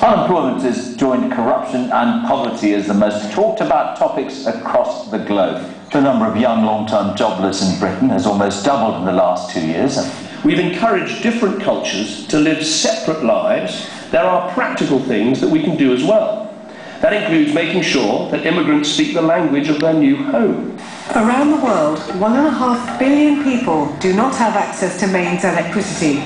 Unemployment has joined corruption and poverty as the most talked about topics across the globe. The number of young long-term jobless in Britain has almost doubled in the last 2 years. We've encouraged different cultures to live separate lives. There are practical things that we can do as well. That includes making sure that immigrants speak the language of their new home. Around the world, 1.5 billion people do not have access to mains electricity.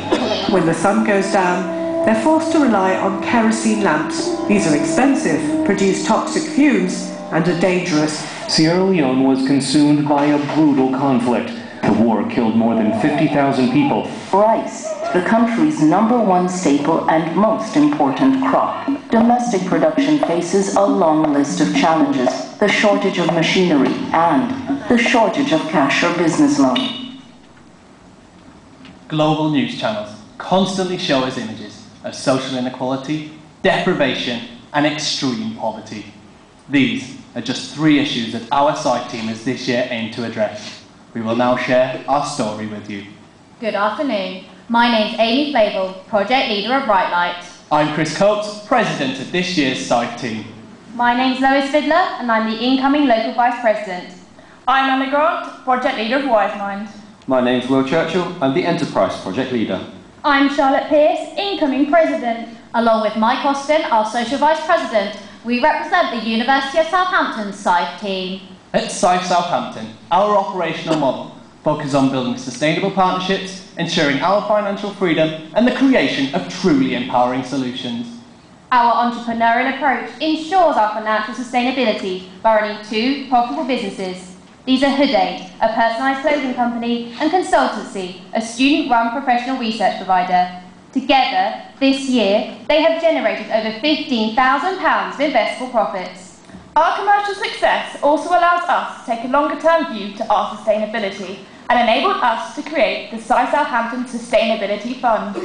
When the sun goes down, they're forced to rely on kerosene lamps. These are expensive, produce toxic fumes, and are dangerous. Sierra Leone was consumed by a brutal conflict. The war killed more than 50,000 people. Rice, the country's #1 staple and most important crop. Domestic production faces a long list of challenges: the shortage of machinery and the shortage of cash or business loan. Global news channels constantly show us images of social inequality, deprivation and extreme poverty. These are just 3 issues that our SIFE team has this year aimed to address. We will now share our story with you. Good afternoon. My name's Amy Flavel, Project Leader of Bright Light. I'm Chris Coates, President of this year's SIFE team. My name's Lois Fiddler and I'm the incoming Local Vice President. I'm Anna Grant, Project Leader of Wise Mind. My name's Will Churchill, I'm the Enterprise Project Leader. I'm Charlotte Pearce, incoming President. Along with Mike Austin, our Social Vice President, we represent the University of Southampton's SIFE team. At SIFE Southampton, our operational model focuses on building sustainable partnerships, ensuring our financial freedom and the creation of truly empowering solutions. Our entrepreneurial approach ensures our financial sustainability by running 2 profitable businesses. These are Hoodade, a personalised clothing company, and Consultancy, a student-run professional research provider. Together, this year, they have generated over £15,000 of investable profits. Our commercial success also allows us to take a longer-term view to our sustainability and enabled us to create the SIFE Southampton Sustainability Fund.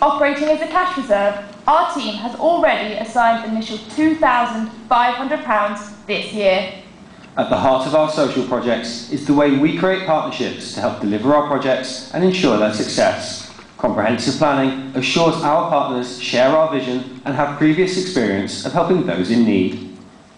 Operating as a cash reserve, our team has already assigned an initial £2,500 this year. At the heart of our social projects is the way we create partnerships to help deliver our projects and ensure their success. Comprehensive planning assures our partners share our vision and have previous experience of helping those in need.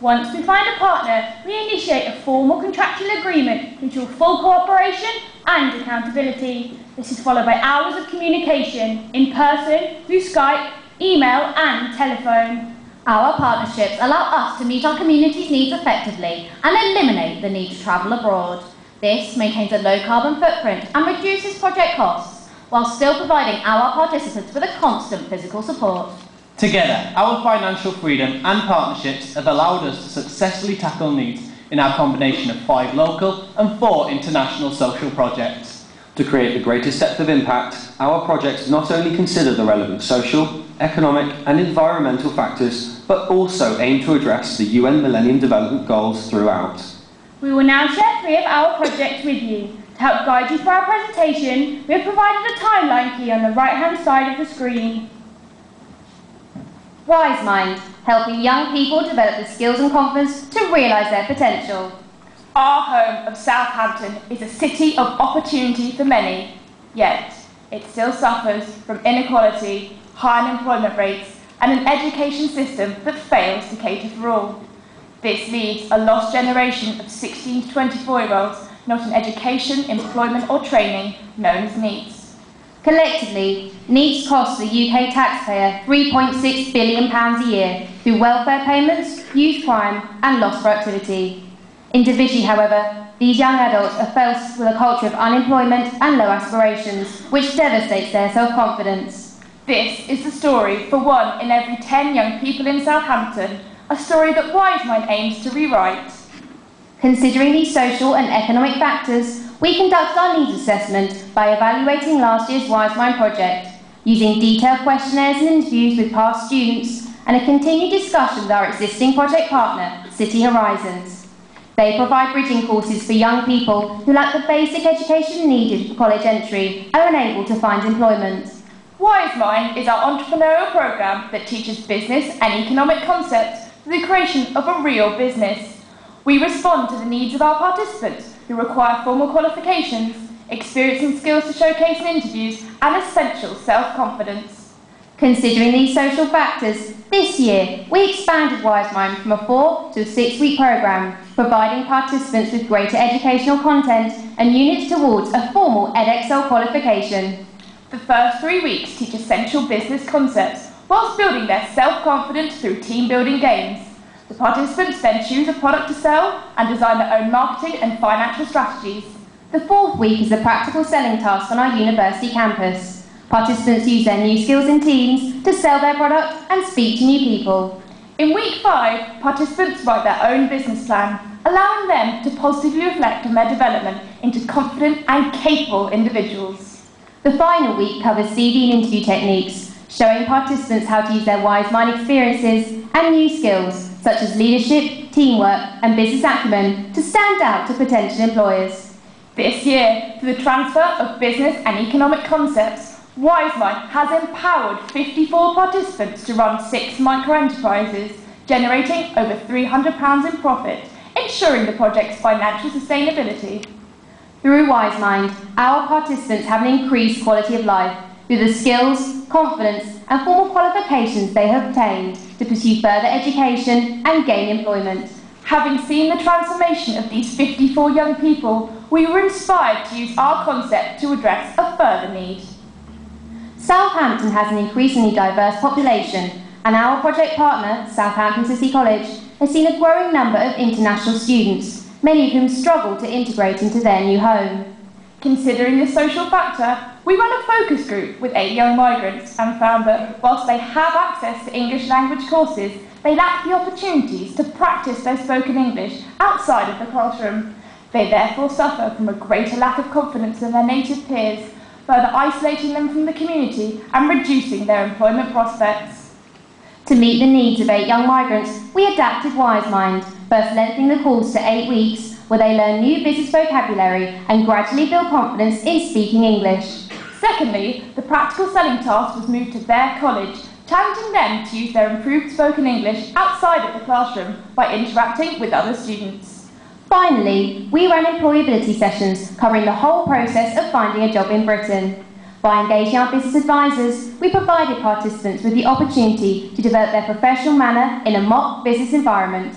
Once we find a partner, we initiate a formal contractual agreement to ensure full cooperation and accountability. This is followed by hours of communication, in person, through Skype, email and telephone. Our partnerships allow us to meet our community's needs effectively and eliminate the need to travel abroad. This maintains a low carbon footprint and reduces project costs, while still providing our participants with a constant physical support. Together, our financial freedom and partnerships have allowed us to successfully tackle needs in our combination of 5 local and 4 international social projects. To create the greatest depth of impact, our projects not only consider the relevant social, economic and environmental factors, but also aim to address the UN Millennium Development Goals throughout. We will now share 3 of our projects with you. To help guide you through our presentation, we have provided a timeline key on the right-hand side of the screen. Wise Mind, helping young people develop the skills and confidence to realise their potential. Our home of Southampton is a city of opportunity for many, yet it still suffers from inequality, high unemployment rates, and an education system that fails to cater for all. This leaves a lost generation of 16 to 24-year-olds not in education, employment or training, known as NEETs. Collectively, NEETs cost the UK taxpayer £3.6 billion a year through welfare payments, youth crime and lost productivity. Individually, however, these young adults are faced with a culture of unemployment and low aspirations, which devastates their self-confidence. This is the story for 1 in every 10 young people in Southampton, a story that Wise Mind aims to rewrite. Considering these social and economic factors, we conducted our needs assessment by evaluating last year's Wise Mind project, using detailed questionnaires and interviews with past students, and a continued discussion with our existing project partner, City Horizons. They provide bridging courses for young people who lack the basic education needed for college entry and are unable to find employment. Wise Mind is our entrepreneurial programme that teaches business and economic concepts for the creation of a real business. We respond to the needs of our participants who require formal qualifications, experience and skills to showcase in interviews, and essential self-confidence. Considering these social factors, this year we expanded WiseMind from a 4 to a 6-week programme, providing participants with greater educational content and units towards a formal edXL qualification. The first 3 weeks teach essential business concepts whilst building their self-confidence through team-building games. The participants then choose a product to sell and design their own marketing and financial strategies. The 4th week is a practical selling task on our university campus. Participants use their new skills in teams to sell their product and speak to new people. In week 5, participants write their own business plan, allowing them to positively reflect on their development into confident and capable individuals. The final week covers CV and interview techniques, showing participants how to use their WiseMind experiences and new skills, such as leadership, teamwork and business acumen, to stand out to potential employers. This year, through the transfer of business and economic concepts, WiseMind has empowered 54 participants to run 6 micro-enterprises, generating over £300 in profit, ensuring the project's financial sustainability. Through WiseMind, our participants have an increased quality of life through the skills, confidence and formal qualifications they have obtained to pursue further education and gain employment. Having seen the transformation of these 54 young people, we were inspired to use our concept to address a further need. Southampton has an increasingly diverse population, and our project partner, Southampton City College, has seen a growing number of international students, many of whom struggle to integrate into their new home. Considering this social factor, we ran a focus group with 8 young migrants and found that whilst they have access to English language courses, they lack the opportunities to practice their spoken English outside of the classroom. They therefore suffer from a greater lack of confidence in their native peers, further isolating them from the community and reducing their employment prospects. To meet the needs of 8 young migrants, we adapted WiseMind, first lengthening the course to 8 weeks, where they learn new business vocabulary and gradually build confidence in speaking English. Secondly, the practical selling task was moved to their college, challenging them to use their improved spoken English outside of the classroom by interacting with other students. Finally, we ran employability sessions covering the whole process of finding a job in Britain. By engaging our business advisors, we provided participants with the opportunity to develop their professional manner in a mock business environment.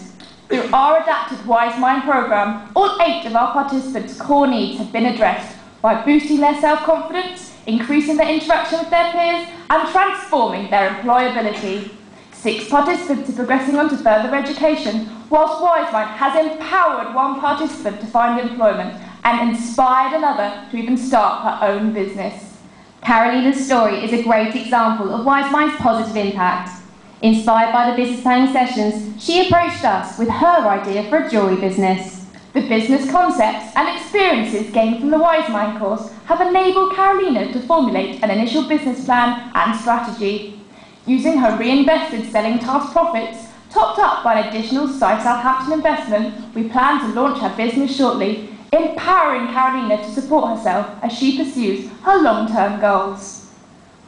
Through our adapted WiseMind programme, all 8 of our participants' core needs have been addressed by boosting their self-confidence, increasing their interaction with their peers and transforming their employability. 6 participants are progressing on to further education, whilst WiseMind has empowered 1 participant to find employment and inspired another to even start her own business. Carolina's story is a great example of WiseMind's positive impact. Inspired by the business planning sessions, she approached us with her idea for a jewellery business. The business concepts and experiences gained from the WiseMind course have enabled Carolina to formulate an initial business plan and strategy. Using her reinvested selling task profits, topped up by an additional SIFE Southampton investment, we plan to launch her business shortly, empowering Carolina to support herself as she pursues her long-term goals.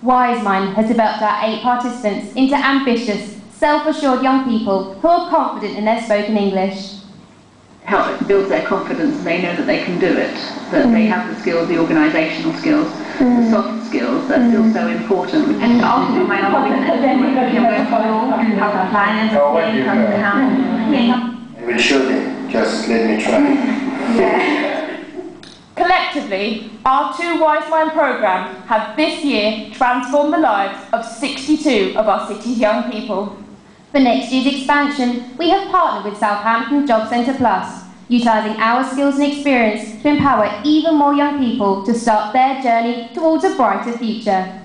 WiseMind has developed our 8 participants into ambitious, self-assured young people who are confident in their spoken English. Help build their confidence, and they know that they can do it, that they have the skills, the organisational skills, the soft skills that feel so important. And ultimately, my other how to plan everything, how I will show them, just let me try. Collectively, our 2 WiseMind programmes have this year transformed the lives of 62 of our city's young people. For next year's expansion, we have partnered with Southampton Job Centre Plus, utilising our skills and experience to empower even more young people to start their journey towards a brighter future.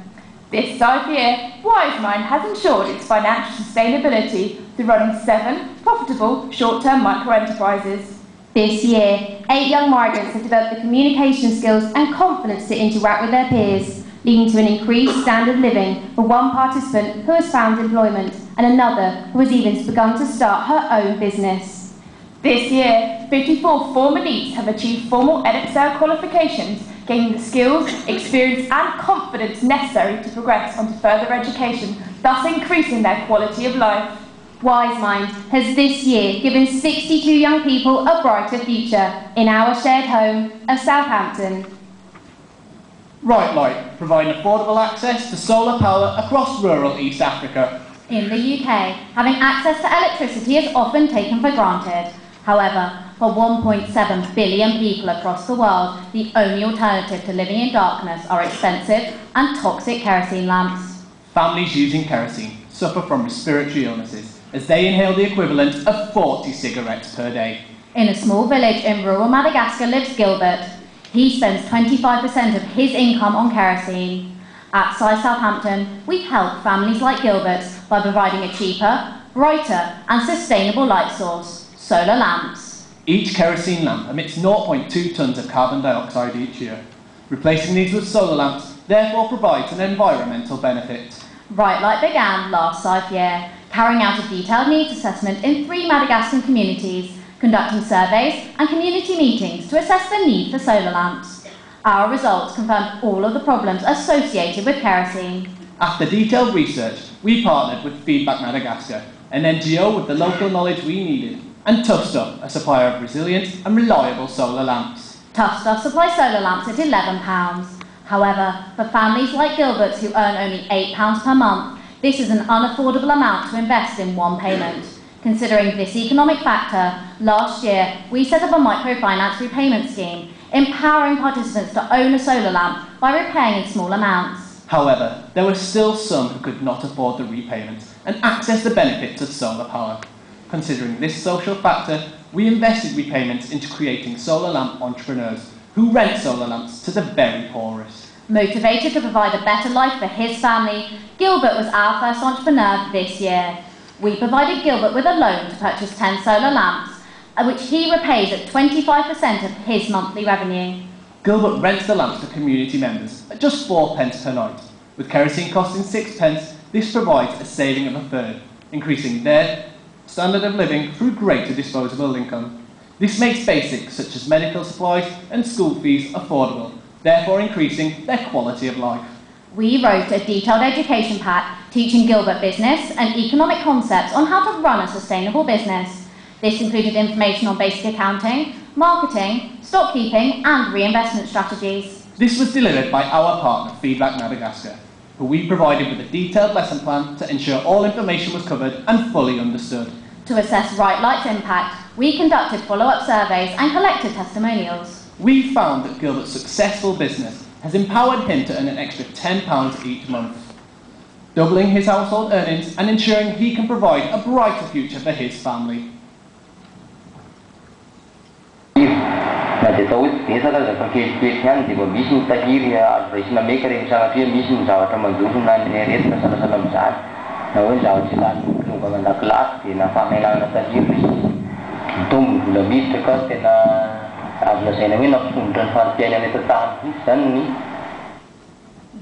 This SIFE year, WiseMind has ensured its financial sustainability through running 7 profitable short-term micro-enterprises. This year, 8 young migrants have developed the communication skills and confidence to interact with their peers, leading to an increased standard of living for 1 participant who has found employment and another who has even begun to start her own business. This year, 54 former NEETs have achieved formal edXL qualifications, gaining the skills, experience and confidence necessary to progress onto further education, thus increasing their quality of life. WiseMind has this year given 62 young people a brighter future in our shared home of Southampton. Right Light providing affordable access to solar power across rural East Africa. In the UK, having access to electricity is often taken for granted. However, for 1.7 billion people across the world, the only alternative to living in darkness are expensive and toxic kerosene lamps. Families using kerosene suffer from respiratory illnesses as they inhale the equivalent of 40 cigarettes per day. In a small village in rural Madagascar lives Gilbert. He spends 25% of his income on kerosene. At SIFE Southampton, we help families like Gilbert's by providing a cheaper, brighter and sustainable light source, solar lamps. Each kerosene lamp emits 0.2 tonnes of carbon dioxide each year. Replacing these with solar lamps therefore provides an environmental benefit. Right Light began last SIFE year, carrying out a detailed needs assessment in 3 Madagascan communities, conducting surveys and community meetings to assess the need for solar lamps. Our results confirmed all of the problems associated with kerosene. After detailed research, we partnered with Feedback Madagascar, an NGO with the local knowledge we needed, and Tough Stuff, a supplier of resilient and reliable solar lamps. Tough Stuff supplies solar lamps at £11. However, for families like Gilbert's who earn only £8 per month, this is an unaffordable amount to invest in one payment. Considering this economic factor, last year we set up a microfinance repayment scheme, empowering participants to own a solar lamp by repaying in small amounts. However, there were still some who could not afford the repayment and access the benefits of solar power. Considering this social factor, we invested repayments into creating solar lamp entrepreneurs who rent solar lamps to the very poorest. Motivated to provide a better life for his family, Gilbert was our first entrepreneur this year. We provided Gilbert with a loan to purchase 10 solar lamps, which he repays at 25% of his monthly revenue. Gilbert rents the lamps to community members at just 4 pence per night. With kerosene costing 6 pence, this provides a saving of a third, increasing their standard of living through greater disposable income. This makes basics such as medical supplies and school fees affordable, therefore increasing their quality of life. We wrote a detailed education pack teaching Gilbert business and economic concepts on how to run a sustainable business. This included information on basic accounting, marketing, stock keeping and reinvestment strategies. This was delivered by our partner Feedback Madagascar, who we provided with a detailed lesson plan to ensure all information was covered and fully understood. To assess Right Light's impact, we conducted follow-up surveys and collected testimonials. We found that Gilbert's successful business has empowered him to earn an extra £10 each month, doubling his household earnings and ensuring he can provide a brighter future for his family.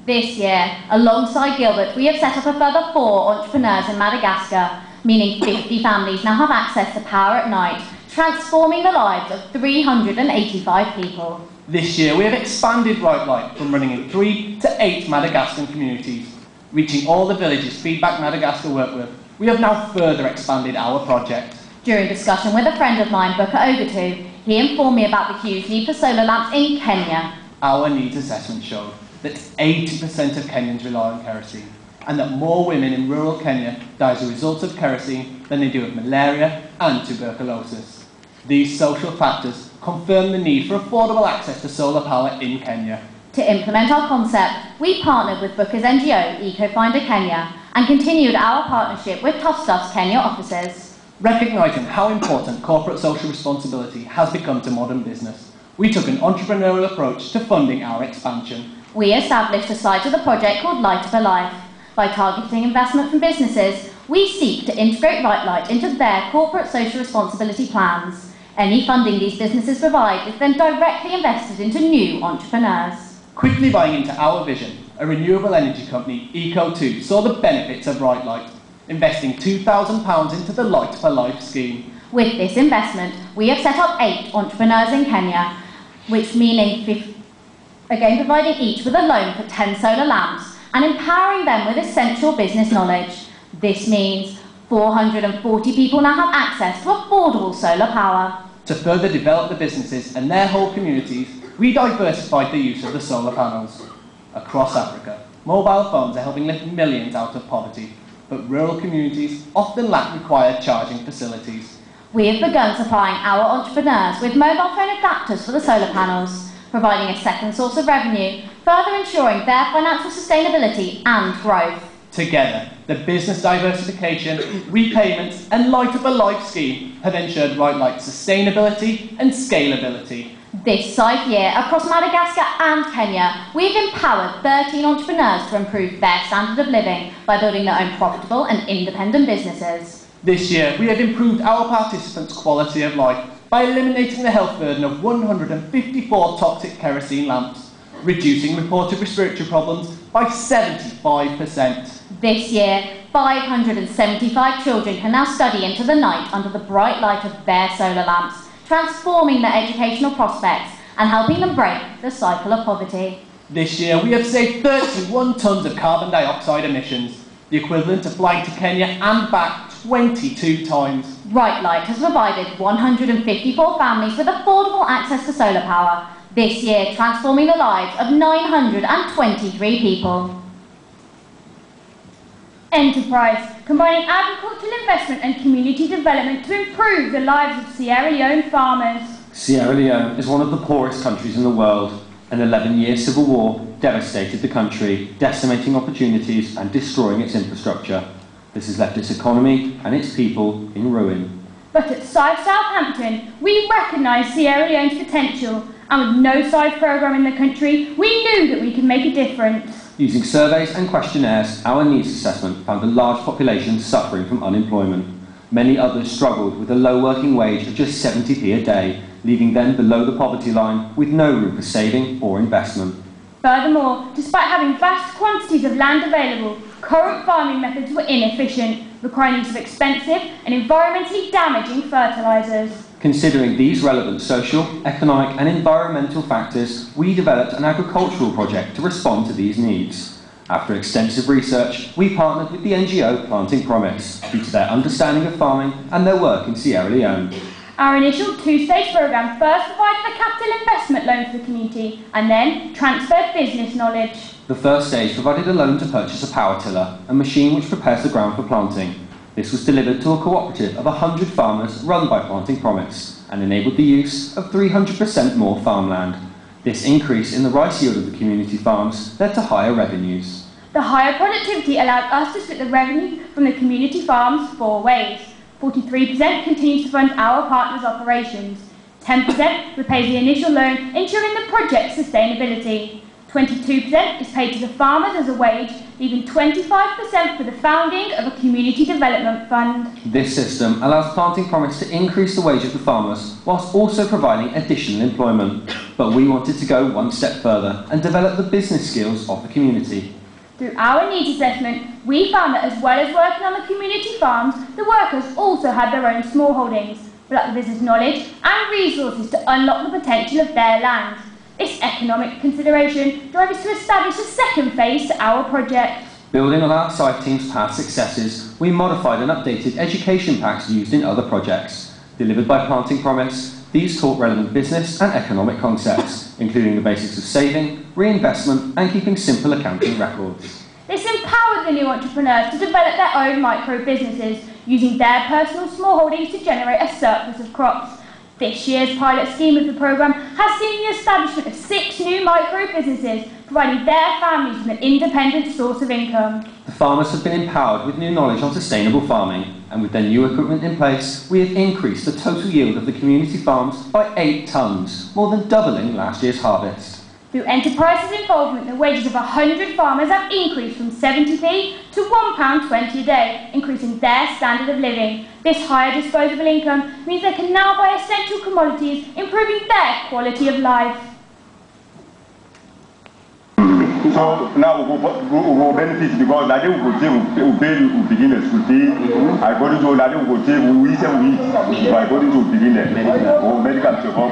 This year, alongside Gilbert, we have set up a further 4 entrepreneurs in Madagascar, meaning 50 families now have access to power at night, transforming the lives of 385 people. This year, we have expanded Right Light from running in 3 to 8 Madagascan communities. Reaching all the villages Feedback Madagascar work with, we have now further expanded our project. During discussion with a friend of mine, Booker Ogatu, he informed me about the huge need for solar lamps in Kenya. Our needs assessment showed that 80% of Kenyans rely on kerosene, and that more women in rural Kenya die as a result of kerosene than they do of malaria and tuberculosis. These social factors confirm the need for affordable access to solar power in Kenya. To implement our concept, we partnered with Booker's NGO, EcoFinder Kenya, and continued our partnership with Tough Stuff's Kenya offices. Recognising how important corporate social responsibility has become to modern business, we took an entrepreneurial approach to funding our expansion. We established a side of the project called Light for Life. By targeting investment from businesses, we seek to integrate Right Light into their corporate social responsibility plans. Any funding these businesses provide is then directly invested into new entrepreneurs. Quickly buying into our vision, a renewable energy company, Eco2, saw the benefits of Right Light, investing £2,000 into the Light for Life scheme. With this investment, we have set up 8 entrepreneurs in Kenya, which meaning providing each with a loan for 10 solar lamps and empowering them with essential business knowledge. This means 440 people now have access to affordable solar power. To further develop the businesses and their whole communities, we diversified the use of the solar panels. Across Africa, mobile phones are helping lift millions out of poverty, but rural communities often lack required charging facilities. We have begun supplying our entrepreneurs with mobile phone adapters for the solar panels, providing a second source of revenue, further ensuring their financial sustainability and growth. Together, the business diversification, repayments and Light Up a Life scheme have ensured right-like sustainability and scalability. This SIFE year, across Madagascar and Kenya, we've empowered 13 entrepreneurs to improve their standard of living by building their own profitable and independent businesses. This year, we have improved our participants' quality of life by eliminating the health burden of 154 toxic kerosene lamps, reducing reported respiratory problems by 75%. This year, 575 children can now study into the night under the bright light of their solar lamps, transforming their educational prospects and helping them break the cycle of poverty. This year, we have saved 31 tonnes of carbon dioxide emissions, the equivalent of flying to Kenya and back 22 times. Bright Light has provided 154 families with affordable access to solar power, this year transforming the lives of 923 people. Enterprise, combining agricultural investment and community development to improve the lives of Sierra Leone farmers. Sierra Leone is one of the poorest countries in the world. An 11-year civil war devastated the country, decimating opportunities and destroying its infrastructure. This has left its economy and its people in ruin. But at SIFE Southampton, we recognise Sierra Leone's potential, and with no SIFE programme in the country, we knew that we could make a difference. Using surveys and questionnaires, our needs assessment found a large population suffering from unemployment. Many others struggled with a low working wage of just 70p a day, leaving them below the poverty line with no room for saving or investment. Furthermore, despite having vast quantities of land available, current farming methods were inefficient, requiring use of expensive and environmentally damaging fertilisers. Considering these relevant social, economic and environmental factors, we developed an agricultural project to respond to these needs. After extensive research, we partnered with the NGO Planting Promise due to their understanding of farming and their work in Sierra Leone. Our initial two-stage programme first provided a capital investment loan for the community and then transferred business knowledge. The first stage provided a loan to purchase a power tiller, a machine which prepares the ground for planting. This was delivered to a cooperative of 100 farmers run by Planting Promise and enabled the use of 300% more farmland. This increase in the rice yield of the community farms led to higher revenues. The higher productivity allowed us to split the revenue from the community farms 4 ways. 43% continues to fund our partners' operations. 10% repays the initial loan, ensuring the project's sustainability. 22% is paid to the farmers as a wage, leaving 25% for the founding of a community development fund. This system allows Planting Promise to increase the wage of the farmers whilst also providing additional employment. But we wanted to go one step further and develop the business skills of the community. Through our needs assessment, we found that as well as working on the community farms, the workers also had their own small holdings, but lacked the business knowledge and resources to unlock the potential of their land. This economic consideration drove us to establish a second phase to our project. Building on our SIFE team's past successes, we modified and updated education packs used in other projects. Delivered by Planting Promise, these taught relevant business and economic concepts, including the basics of saving, reinvestment and keeping simple accounting records. This empowered the new entrepreneurs to develop their own micro-businesses, using their personal small holdings to generate a surplus of crops. This year's pilot scheme of the programme has seen the establishment of 6 new micro-businesses, providing their families with an independent source of income. The farmers have been empowered with new knowledge on sustainable farming, and with their new equipment in place, we have increased the total yield of the community farms by 8 tonnes, more than doubling last year's harvest. Through Enterprise's involvement, the wages of 100 farmers have increased from 70p to £1.20 a day, increasing their standard of living. This higher disposable income means they can now buy essential commodities, improving their quality of life. So now we will benefit because that will begin a school fee. According to that, we eat according to beginner or medical checkup.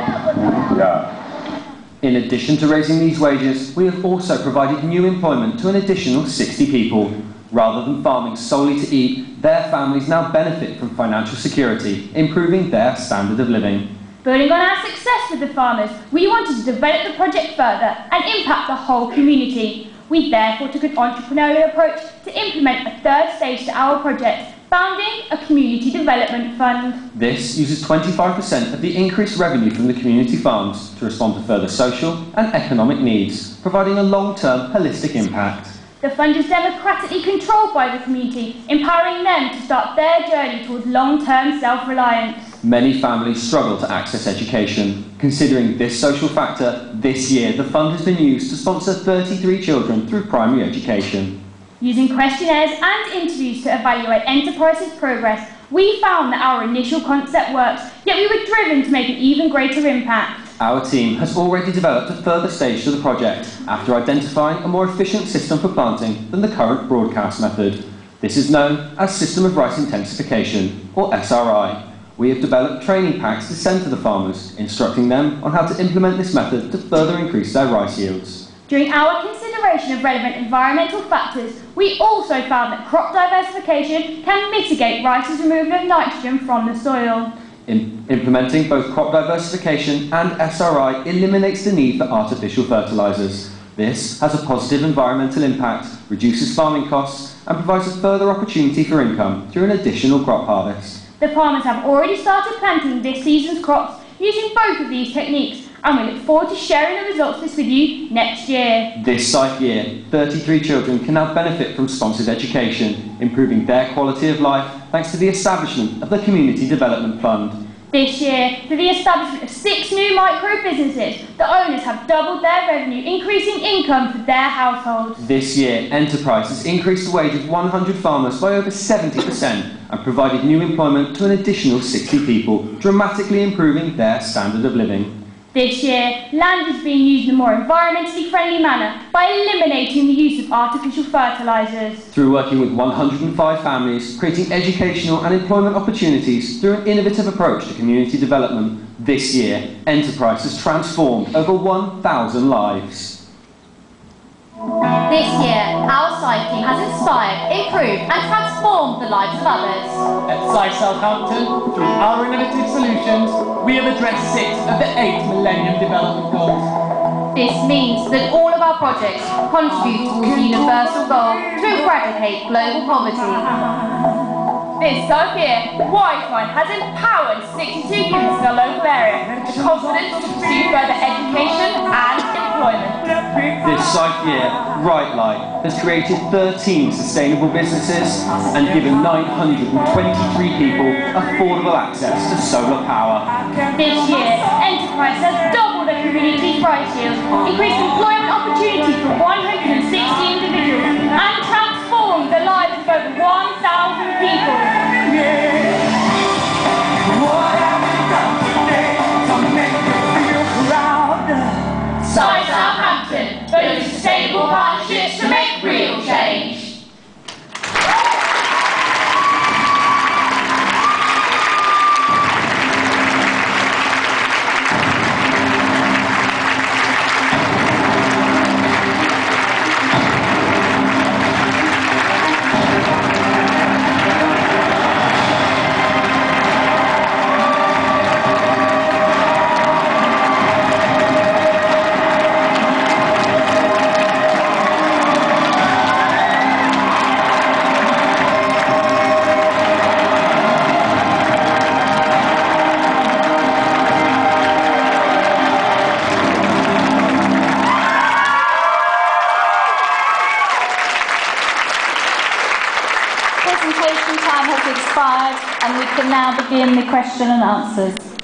Yeah. In addition to raising these wages, we have also provided new employment to an additional 60 people. Rather than farming solely to eat, their families now benefit from financial security, improving their standard of living. Building on our success with the farmers, we wanted to develop the project further and impact the whole community. we therefore took an entrepreneurial approach to implement a third stage to our project, founding a community development fund. This uses 25% of the increased revenue from the community farms to respond to further social and economic needs, providing a long-term holistic impact. The fund is democratically controlled by the community, empowering them to start their journey towards long-term self-reliance. Many families struggle to access education. Considering this social factor, this year the fund has been used to sponsor 33 children through primary education. Using questionnaires and interviews to evaluate enterprises' progress, we found that our initial concept works, yet we were driven to make an even greater impact. Our team has already developed a further stage to the project after identifying a more efficient system for planting than the current broadcast method. This is known as System of Rice Intensification, or SRI. We have developed training packs to send to the farmers, instructing them on how to implement this method to further increase their rice yields. During our consideration of relevant environmental factors, we also found that crop diversification can mitigate rice's removal of nitrogen from the soil. Implementing both crop diversification and SRI eliminates the need for artificial fertilisers. This has a positive environmental impact, reduces farming costs, and provides a further opportunity for income through an additional crop harvest. The farmers have already started planting this season's crops using both of these techniques, and we look forward to sharing the results of this with you next year. This SIFE year, 33 children can now benefit from sponsored education, improving their quality of life thanks to the establishment of the Community Development Fund. This year, through the establishment of 6 new micro-businesses, the owners have doubled their revenue, increasing income for their households. This year, Enterprise has increased the wage of 100 farmers by over 70% and provided new employment to an additional 60 people, dramatically improving their standard of living. This year, land is being used in a more environmentally friendly manner by eliminating the use of artificial fertilisers. Through working with 105 families, creating educational and employment opportunities through an innovative approach to community development, this year, Enterprise has transformed over 1,000 lives. This year, our SIFE team has inspired, improved and transformed the lives of others. At SIFE Southampton, through our innovative solutions, we have addressed 6 of the 8 Millennium Development Goals. This means that all of our projects contribute towards the universal goal to eradicate global poverty. This SIFE year, Wi-Fi has empowered 62 youths in our local area with confidence to pursue further education and employment. This SIFE year, Right Light has created 13 sustainable businesses and given 923 people affordable access to solar power. This year, Enterprise has doubled the community's rice yield, increased employment opportunities for 160 individuals, and transformed the lives of over 1,000 people. What have we done today to make you feel proud? SIFE Southampton, building sustainable partnerships to make real change. Presentation time has expired and we can now begin the question and answers.